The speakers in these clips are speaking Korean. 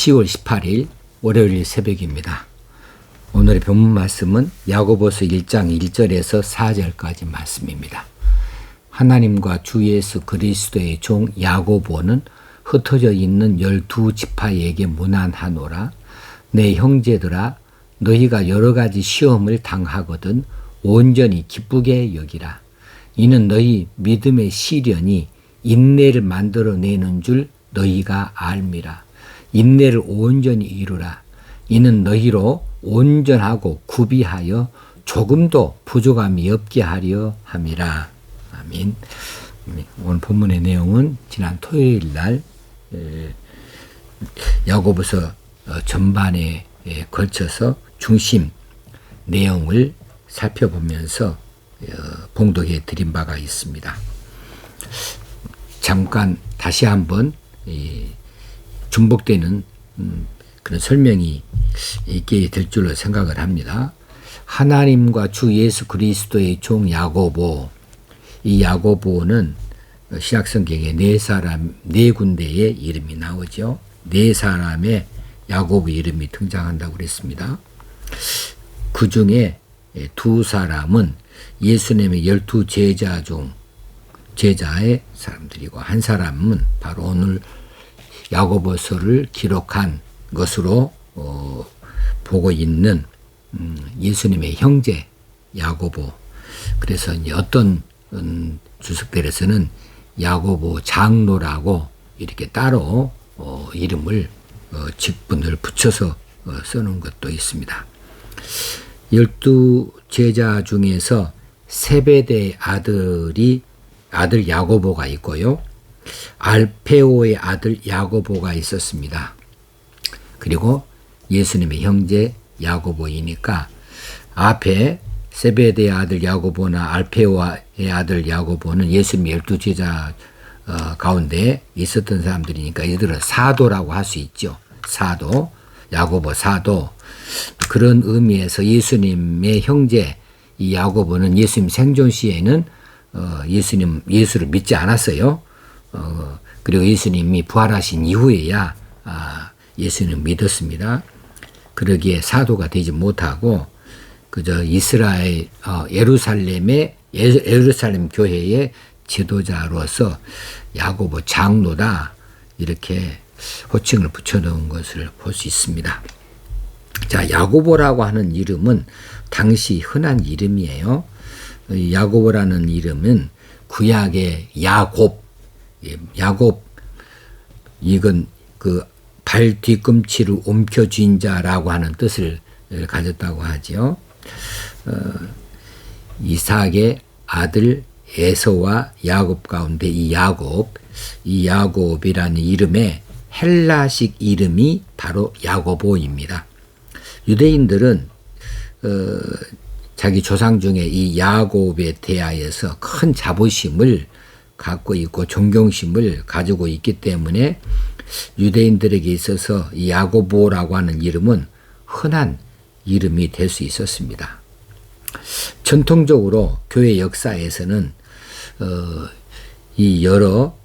10월 18일 월요일 새벽입니다. 오늘의 본문 말씀은 야고보서 1장 1절에서 4절까지 말씀입니다. 하나님과 주 예수 그리스도의 종 야고보는 흩어져 있는 12지파에게 문안하노라. 내 형제들아, 너희가 여러 가지 시험을 당하거든 온전히 기쁘게 여기라. 이는 너희 믿음의 시련이 인내를 만들어내는 줄 너희가 알미라. 인내를 온전히 이루라. 이는 너희로 온전하고 구비하여 조금도 부족함이 없게 하려 함이라. 아멘. 오늘 본문의 내용은 지난 토요일 날 야고보서 전반에 걸쳐서 중심 내용을 살펴보면서 봉독해 드린 바가 있습니다. 잠깐 다시 한번 중복되는 그런 설명이 있게 될 줄로 생각을 합니다. 하나님과 주 예수 그리스도의 종 야고보, 이 야고보는 신약성경에 네 군데의 이름이 나오죠. 네 사람의 야고보 이름이 등장한다고 그랬습니다. 그 중에 두 사람은 예수님의 12제자 중 제자의 사람들이고, 한 사람은 바로 오늘 야고보서를 기록한 것으로 보고 있는 예수님의 형제 야고보. 그래서 이제 어떤 주석들에서는 야고보 장로라고 이렇게 따로 이름을 직분을 붙여서 써놓은 것도 있습니다. 12제자 중에서 세베대 아들 야고보가 있고요. 알페오의 아들 야고보가 있었습니다. 그리고 예수님의 형제 야고보이니까 앞에 세베대의 아들 야고보나 알페오의 아들 야고보는 예수님의 12제자 가운데 있었던 사람들이니까 이들은 사도라고 할 수 있죠. 사도, 야고보 사도. 그런 의미에서 예수님의 형제 이 야고보는 예수님 생존 시에는 예수를 믿지 않았어요. 그리고 예수님이 부활하신 이후에야 예수님을 믿었습니다. 그러기에 사도가 되지 못하고 그저 이스라엘 예루살렘 교회의 지도자로서 야고보 장로다 이렇게 호칭을 붙여놓은 것을 볼 수 있습니다. 자, 야고보라고 하는 이름은 당시 흔한 이름이에요. 야고보라는 이름은 구약의 야곱, 이건 그 발 뒤꿈치를 옮겨쥔 자라고 하는 뜻을 가졌다고 하죠. 이삭의 아들 에서와 야곱 가운데 이 야곱이라는 이름의 헬라식 이름이 바로 야고보입니다. 유대인들은 자기 조상 중에 이 야곱에 대하여서 큰 자부심을 갖고 있고 존경심을 가지고 있기 때문에 유대인들에게 있어서 이 야고보라고 하는 이름은 흔한 이름이 될 수 있었습니다. 전통적으로 교회 역사에서는 이 여러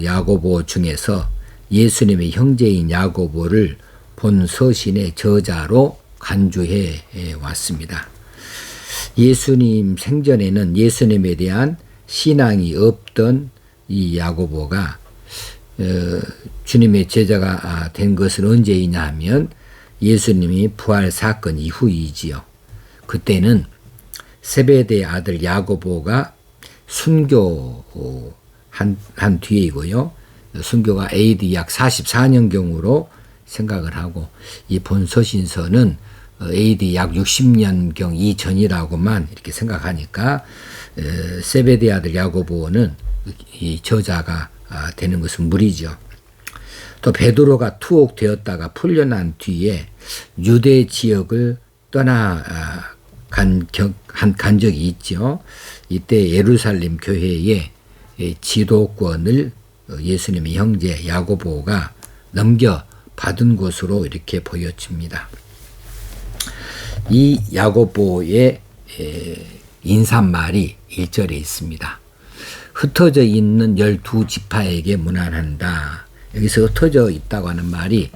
야고보 중에서 예수님의 형제인 야고보를 본 서신의 저자로 간주해 왔습니다. 예수님 생전에는 예수님에 대한 신앙이 없던 이 야고보가 주님의 제자가 된 것은 언제이냐 하면 예수님이 부활 사건 이후이지요. 그때는 세베대의 아들 야고보가 순교한 뒤이고요. 순교가 AD 약 44년경으로 생각을 하고 이 본서신서는 AD 약 60년경 이전이라고만 이렇게 생각하니까 세베대의 아들 야고보는 이 저자가 되는 것은 무리죠. 또 베드로가 투옥되었다가 풀려난 뒤에 유대 지역을 간 적이 있죠. 이때 예루살렘 교회의 지도권을 예수님의 형제 야고보가 넘겨받은 것으로 이렇게 보여집니다. 이 야고보의 인사말이 1절에 있습니다. 흩어져 있는 12지파에게 문안한다. 여기서 흩어져 있다고 하는 말이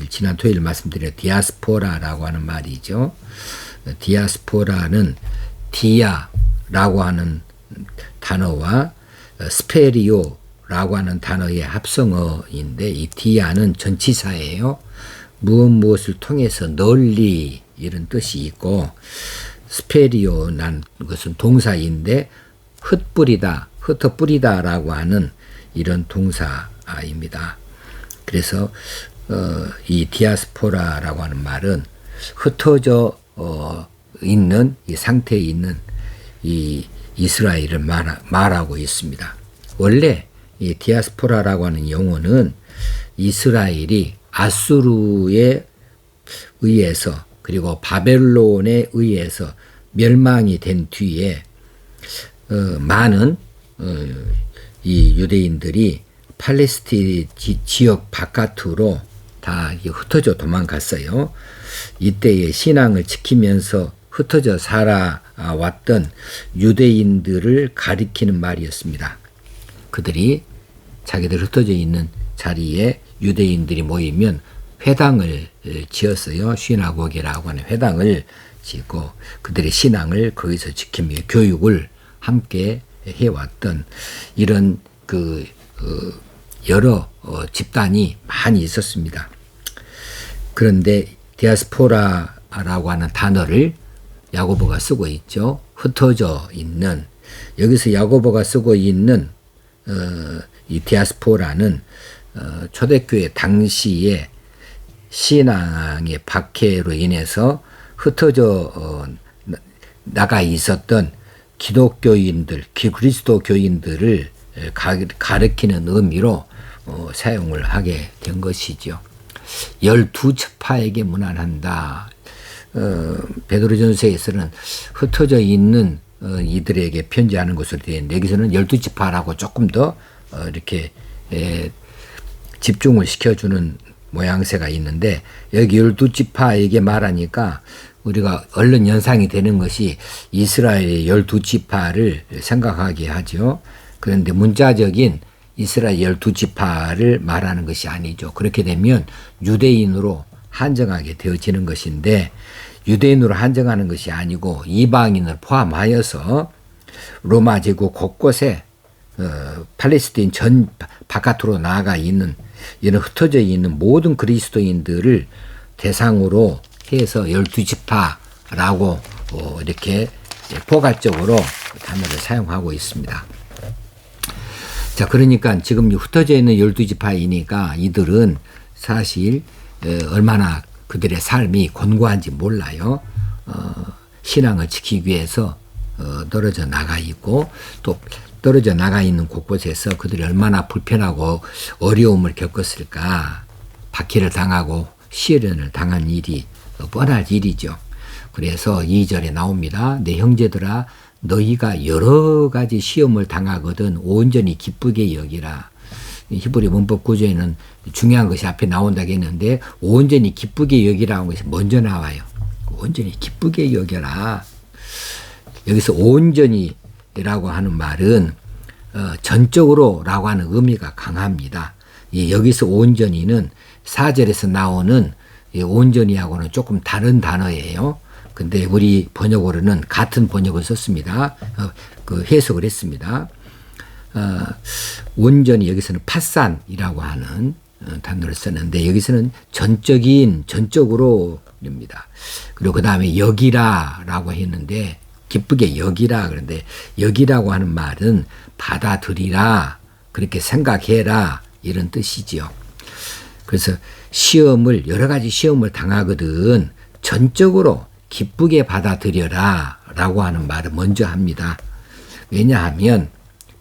지난 토요일 말씀드린 디아스포라라고 하는 말이죠. 디아스포라는 디아라고 하는 단어와 스페리오라고 하는 단어의 합성어인데, 이 디아는 전치사예요. 무엇을 통해서 널리 이런 뜻이 있고, 스페리오란 것은 동사인데 흩뿌리다, 흩어뿌리다라고 하는 이런 동사입니다. 그래서 이 디아스포라라고 하는 말은 흩어져 있는 이 상태에 있는 이 이스라엘을 말하고 있습니다. 원래 이 디아스포라라고 하는 용어는 이스라엘이 아수르에 의해서 그리고 바벨론에 의해서 멸망이 된 뒤에 많은 이 유대인들이 팔레스틴 지역 바깥으로 다 흩어져 도망갔어요. 이때의 신앙을 지키면서 흩어져 살아왔던 유대인들을 가리키는 말이었습니다. 그들이 자기들 흩어져 있는 자리에 유대인들이 모이면 회당을 지었어요. 시나고게라고 하는 회당을 짓고 그들의 신앙을 거기서 지키며 교육을 함께 해왔던 이런 여러 집단이 많이 있었습니다. 그런데 디아스포라라고 하는 단어를 야고보가 쓰고 있죠. 흩어져 있는, 여기서 야고보가 쓰고 있는 이 디아스포라는 초대교회 당시에 신앙의 박해로 인해서 흩어져 나가 있었던 기독교인들, 그리스도 교인들을 가리키는 의미로 사용을 하게 된 것이죠. 12지파에게 문안한다. 베드로전서에서는 흩어져 있는 이들에게 편지하는 것으로 되어 있는데, 여기서는 12지파라고 조금 더 이렇게 집중을 시켜주는 모양새가 있는데, 여기 12지파에게 말하니까 우리가 얼른 연상이 되는 것이 이스라엘의 12지파를 생각하게 하죠. 그런데 문자적인 이스라엘 12지파를 말하는 것이 아니죠. 그렇게 되면 유대인으로 한정하게 되어지는 것인데, 유대인으로 한정하는 것이 아니고 이방인을 포함하여서 로마 제국 곳곳에 팔레스틴 전 바깥으로 나아가 있는 이런 흩어져 있는 모든 그리스도인들을 대상으로 해서 12지파라고 이렇게 포괄적으로 단어를 사용하고 있습니다. 자, 그러니까 지금 흩어져 있는 12지파이니까 이들은 사실 얼마나 그들의 삶이 곤고한지 몰라요. 신앙을 지키기 위해서 떨어져 나가 있고, 또 떨어져 나가 있는 곳곳에서 그들이 얼마나 불편하고 어려움을 겪었을까. 박해를 당하고 시련을 당한 일이 뻔할 일이죠. 그래서 2절에 나옵니다. 내 형제들아, 너희가 여러 가지 시험을 당하거든 온전히 기쁘게 여기라. 히브리 문법 구조에는 중요한 것이 앞에 나온다고 했는데, 온전히 기쁘게 여기라는 것이 먼저 나와요. 온전히 기쁘게 여겨라. 여기서 온전히라고 하는 말은 전적으로 라고 하는 의미가 강합니다. 여기서 온전히는 4절에서 나오는 온전히하고는 조금 다른 단어예요. 근데 우리 번역으로는 같은 번역을 썼습니다. 해석을 했습니다. 온전히 여기서는 파산이라고 하는 단어를 썼는데, 여기서는 전적으로입니다. 그리고 그 다음에 여기라라고 했는데, 기쁘게 여기라. 그런데 여기라고 하는 말은 받아들이라, 그렇게 생각해라, 이런 뜻이지요. 그래서 여러 가지 시험을 당하거든 전적으로 기쁘게 받아들여라 라고 하는 말을 먼저 합니다. 왜냐하면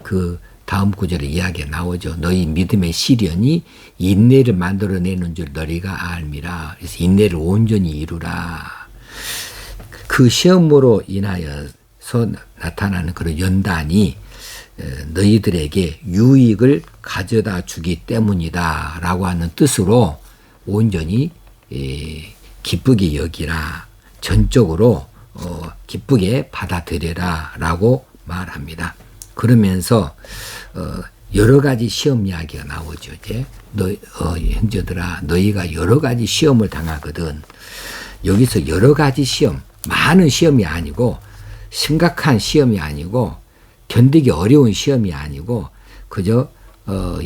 그 다음 구절에 이야기가 나오죠. 너희 믿음의 시련이 인내를 만들어내는 줄 너희가 알미라. 그래서 인내를 온전히 이루라. 그 시험으로 인하여서 나타나는 그런 연단이 너희들에게 유익을 가져다 주기 때문이다 라고 하는 뜻으로 온전히 기쁘게 여기라, 전적으로 기쁘게 받아들여라 라고 말합니다. 그러면서 여러 가지 시험 이야기가 나오죠. 이제 형제들아, 너희가 여러 가지 시험을 당하거든. 여기서 여러 가지 시험, 많은 시험이 아니고 심각한 시험이 아니고 견디기 어려운 시험이 아니고 그저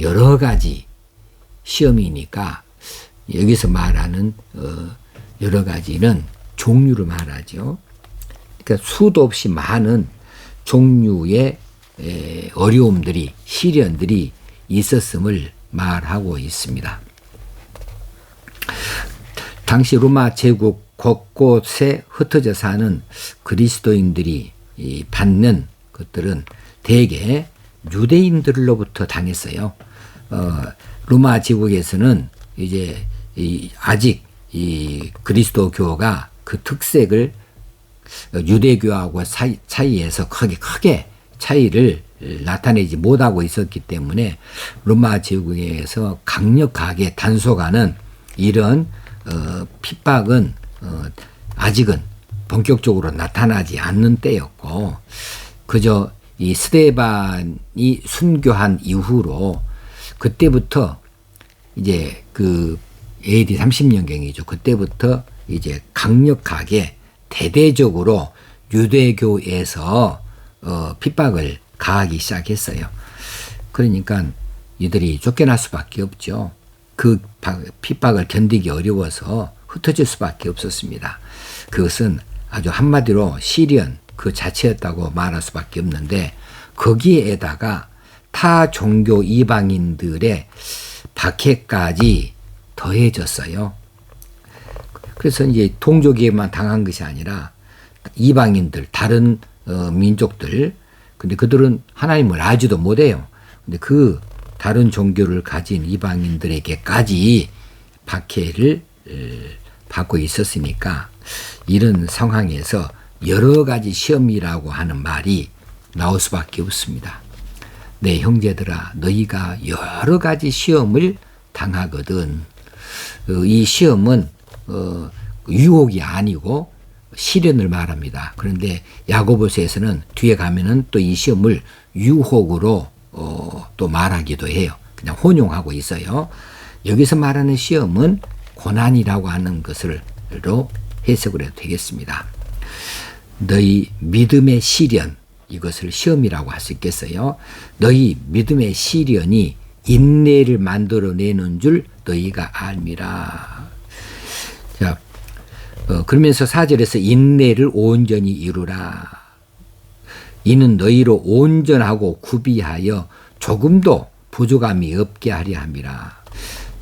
여러 가지 시험이니까 여기서 말하는 여러 가지는 종류를 말하죠. 그러니까 수도 없이 많은 종류의 어려움들이, 시련들이 있었음을 말하고 있습니다. 당시 로마 제국 곳곳에 흩어져 사는 그리스도인들이 받는 것들은 대개 유대인들로부터 당했어요. 로마 제국에서는 이제 아직 이 그리스도교가 그 특색을 유대교하고 차이에서 크게 차이를 나타내지 못하고 있었기 때문에 로마 제국에서 강력하게 단속하는 이런 핍박은 아직은 본격적으로 나타나지 않는 때였고, 그저 이 스데반이 순교한 이후로 그때부터 이제 그 AD 30년경이죠. 그때부터 이제 강력하게 대대적으로 유대교에서 핍박을 가하기 시작했어요. 그러니까 이들이 쫓겨날 수밖에 없죠. 그 핍박을 견디기 어려워서 흩어질 수밖에 없었습니다. 그것은 아주 한마디로 시련 그 자체였다고 말할 수밖에 없는데, 거기에다가 타 종교 이방인들의 박해까지 더해졌어요. 그래서 이제 동족에만 당한 것이 아니라 이방인들, 다른 민족들, 근데 그들은 하나님을 알지도 못해요. 근데 그 다른 종교를 가진 이방인들에게까지 박해를 받고 있었으니까 이런 상황에서 여러 가지 시험이라고 하는 말이 나올 수밖에 없습니다. 내 형제들아, 너희가 여러 가지 시험을 당하거든. 이 시험은 유혹이 아니고 시련을 말합니다. 그런데 야고보서에서는 뒤에 가면은 또 이 시험을 유혹으로 또 말하기도 해요. 그냥 혼용하고 있어요. 여기서 말하는 시험은 고난이라고 하는 것으로 해석을 해도 되겠습니다. 너희 믿음의 시련, 이것을 시험이라고 할 수 있겠어요. 너희 믿음의 시련이 인내를 만들어내는 줄 너희가 알미라. 자, 그러면서 4절에서 인내를 온전히 이루라. 이는 너희로 온전하고 구비하여 조금도 부족함이 없게 하려 함이라.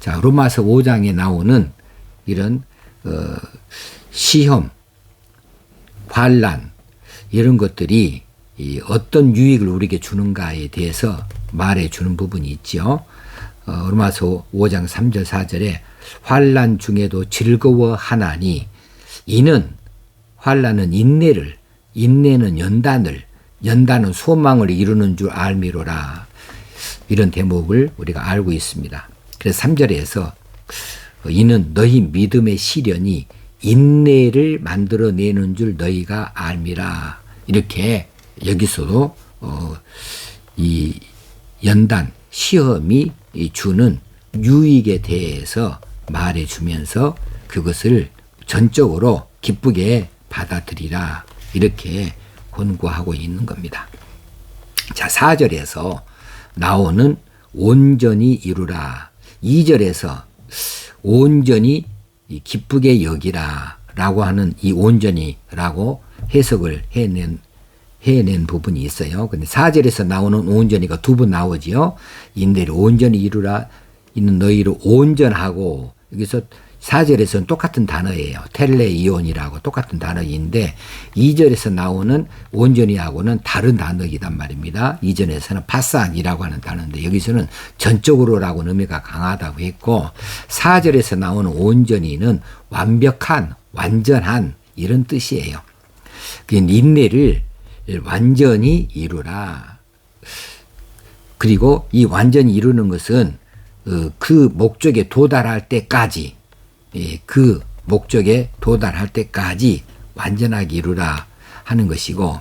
자, 로마서 5장에 나오는 이런 시험, 환난 이런 것들이 어떤 유익을 우리에게 주는가에 대해서 말해주는 부분이 있죠. 로마서 5장 3절 4절에 환난 중에도 즐거워하나니 이는 환난은 인내를, 인내는 연단은 소망을 이루는 줄 알미로라. 이런 대목을 우리가 알고 있습니다. 그래서 3절에서 이는 너희 믿음의 시련이 인내를 만들어내는 줄 너희가 알미라. 이렇게 여기서도 이 연단, 시험이 주는 유익에 대해서 말해주면서 그것을 전적으로 기쁘게 받아들이라. 이렇게 권고하고 있는 겁니다. 자, 4절에서 나오는 온전히 이루라. 2절에서 온전히 기쁘게 여기라 라고 하는 이 온전히라고 해석을 해낸 부분이 있어요. 근데 4절에서 나오는 온전히가 두 번 나오지요. 인내를 온전히 이루라. 이는 너희로 온전하고, 여기서 4절에서는 똑같은 단어예요. 텔레이온이라고 똑같은 단어인데 2절에서 나오는 온전히하고는 다른 단어이단 말입니다. 2절에서는 파산이라고 하는 단어인데 여기서는 전적으로라고 의미가 강하다고 했고, 4절에서 나오는 온전히는 완벽한, 완전한 이런 뜻이에요. 그 인내를 완전히 이루라. 그리고 이 완전히 이루는 것은 그 목적에 도달할 때까지, 그 목적에 도달할 때까지 완전하게 이루라 하는 것이고,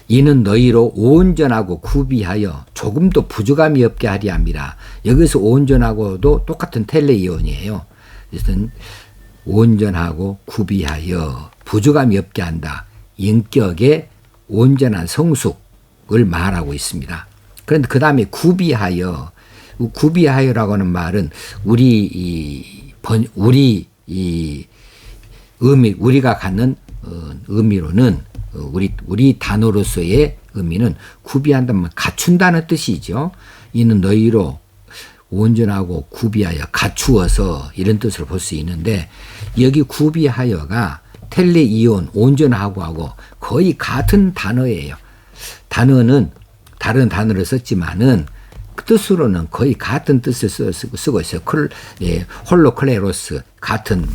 이는 너희로 온전하고 구비하여 조금도 부족함이 없게 하리 함이라. 여기서 온전하고도 똑같은 텔레이온이에요. 그래서 온전하고 구비하여 부족함이 없게 한다. 인격의 온전한 성숙을 말하고 있습니다. 그런데 그 다음에 구비하여, 구비하여라고 하는 말은 우리가 갖는 의미로는 우리 단어로서의 의미는 구비한다면 갖춘다는 뜻이죠. 이는 너희로 온전하고 구비하여 갖추어서 이런 뜻으로 볼 수 있는데 여기 구비하여가 텔레이온 온전하고 하고 거의 같은 단어예요. 단어는 다른 단어를 썼지만은 그 뜻으로는 거의 같은 뜻을 쓰고 있어요. 홀로클레로스 같은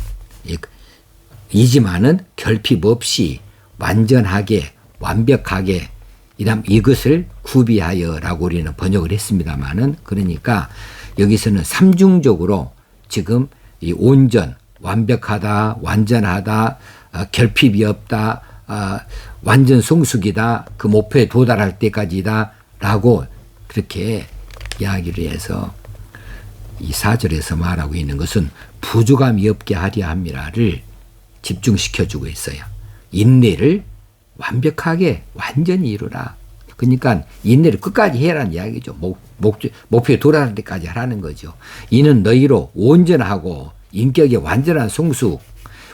이지만은 결핍 없이 완전하게 완벽하게 이것을 구비하여라고 우리는 번역을 했습니다만은 그러니까 여기서는 삼중적으로 지금 이 온전, 완벽하다, 완전하다, 결핍이 없다, 완전 성숙이다, 그 목표에 도달할 때까지다라고 그렇게 이야기를 해서 이 4절에서 말하고 있는 것은 부족함이 없게 하려 함이라를 집중시켜주고 있어요. 인내를 완벽하게 완전히 이루라. 그러니까 인내를 끝까지 해라는 이야기죠. 목표에 도달할 때까지 하라는 거죠. 이는 너희로 온전하고 인격의 완전한 성숙,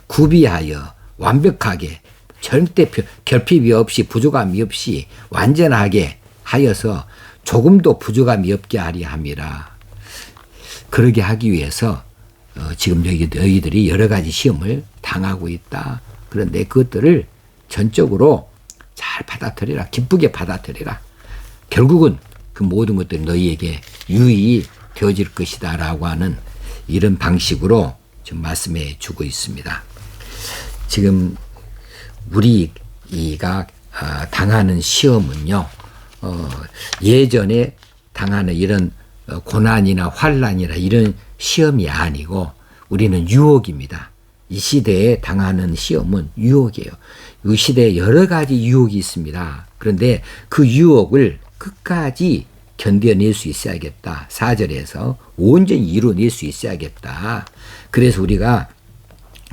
구비하여 완벽하게 절대 결핍이 없이 부족함이 없이 완전하게 하여서 조금도 부족함이 없게 하려 함이라. 그러게 하기 위해서 지금 너희들이 여러 가지 시험을 당하고 있다. 그런데 그것들을 전적으로 잘 받아들여라. 기쁘게 받아들여라. 결국은 그 모든 것들이 너희에게 유익이 되어질 것이다 라고 하는 이런 방식으로 지금 말씀해 주고 있습니다. 지금 우리가 당하는 시험은요, 예전에 당하는 이런 고난이나 환난이나 이런 시험이 아니고 우리는 유혹입니다. 이 시대에 당하는 시험은 유혹이에요. 이 시대에 여러 가지 유혹이 있습니다. 그런데 그 유혹을 끝까지 견뎌낼 수 있어야겠다. 4절에서 온전히 이루어낼 수 있어야겠다. 그래서 우리가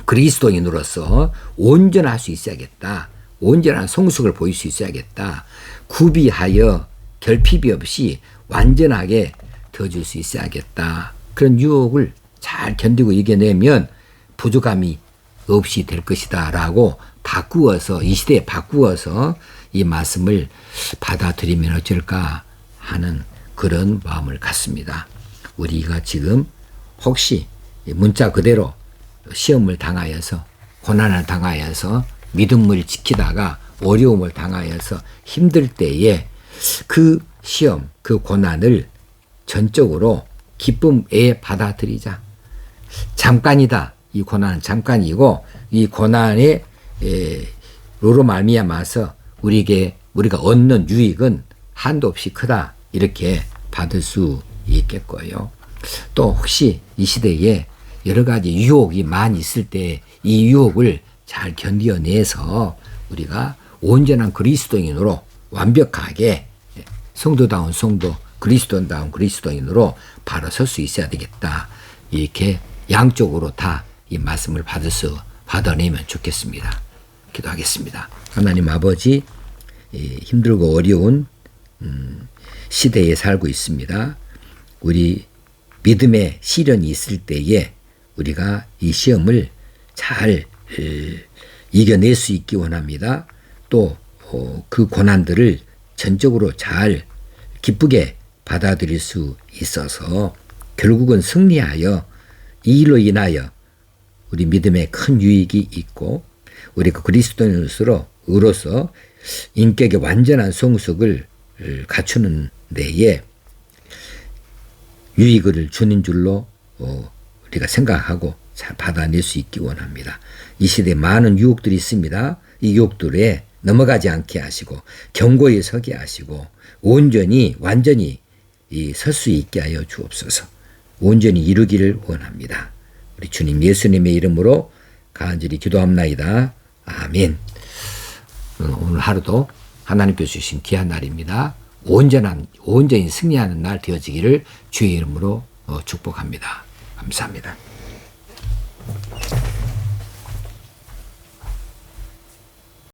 그리스도인으로서 온전할 수 있어야겠다. 온전한 성숙을 보일 수 있어야겠다. 구비하여 결핍이 없이 완전하게 되어줄 수 있어야겠다. 그런 유혹을 잘 견디고 이겨내면 부족함이 없이 될 것이다 라고 바꾸어서 이 시대에 바꾸어서 이 말씀을 받아들이면 어쩔까 하는 그런 마음을 갖습니다. 우리가 지금 혹시 문자 그대로 시험을 당하여서 고난을 당하여서 믿음을 지키다가 어려움을 당하여서 힘들 때에 그 시험, 그 고난을 전적으로 기쁨에 받아들이자. 잠깐이다. 이 고난은 잠깐이고 이 고난의 로로 말미암아서 우리가 얻는 유익은 한도 없이 크다. 이렇게 받을 수 있겠고요. 또 혹시 이 시대에 여러 가지 유혹이 많이 있을 때 이 유혹을 잘 견뎌내서 우리가 온전한 그리스도인으로 완벽하게 성도다운 성도, 그리스도다운 그리스도인으로 바로 설 수 있어야 되겠다. 이렇게 양쪽으로 다 이 말씀을 받아내면 좋겠습니다. 기도하겠습니다. 하나님 아버지, 힘들고 어려운 시대에 살고 있습니다. 우리 믿음의 시련이 있을 때에 우리가 이 시험을 잘 이겨낼 수 있기 원합니다. 또 그 고난들을 전적으로 잘 기쁘게 받아들일 수 있어서 결국은 승리하여 이 일로 인하여 우리 믿음에 큰 유익이 있고 우리가 그리스도인으로서 인격의 완전한 성숙을 갖추는 데에 유익을 주는 줄로 우리가 생각하고 잘 받아낼 수 있기 원합니다. 이 시대에 많은 유혹들이 있습니다. 이 유혹들에 넘어가지 않게 하시고 견고히 서게 하시고 온전히 완전히 설 수 있게 하여 주옵소서. 온전히 이루기를 원합니다. 우리 주님 예수님의 이름으로 간절히 기도합나이다. 아멘. 오늘 하루도 하나님께서 주신 귀한 날입니다. 온전히 승리하는 날 되어지기를 주의 이름으로 축복합니다. 감사합니다.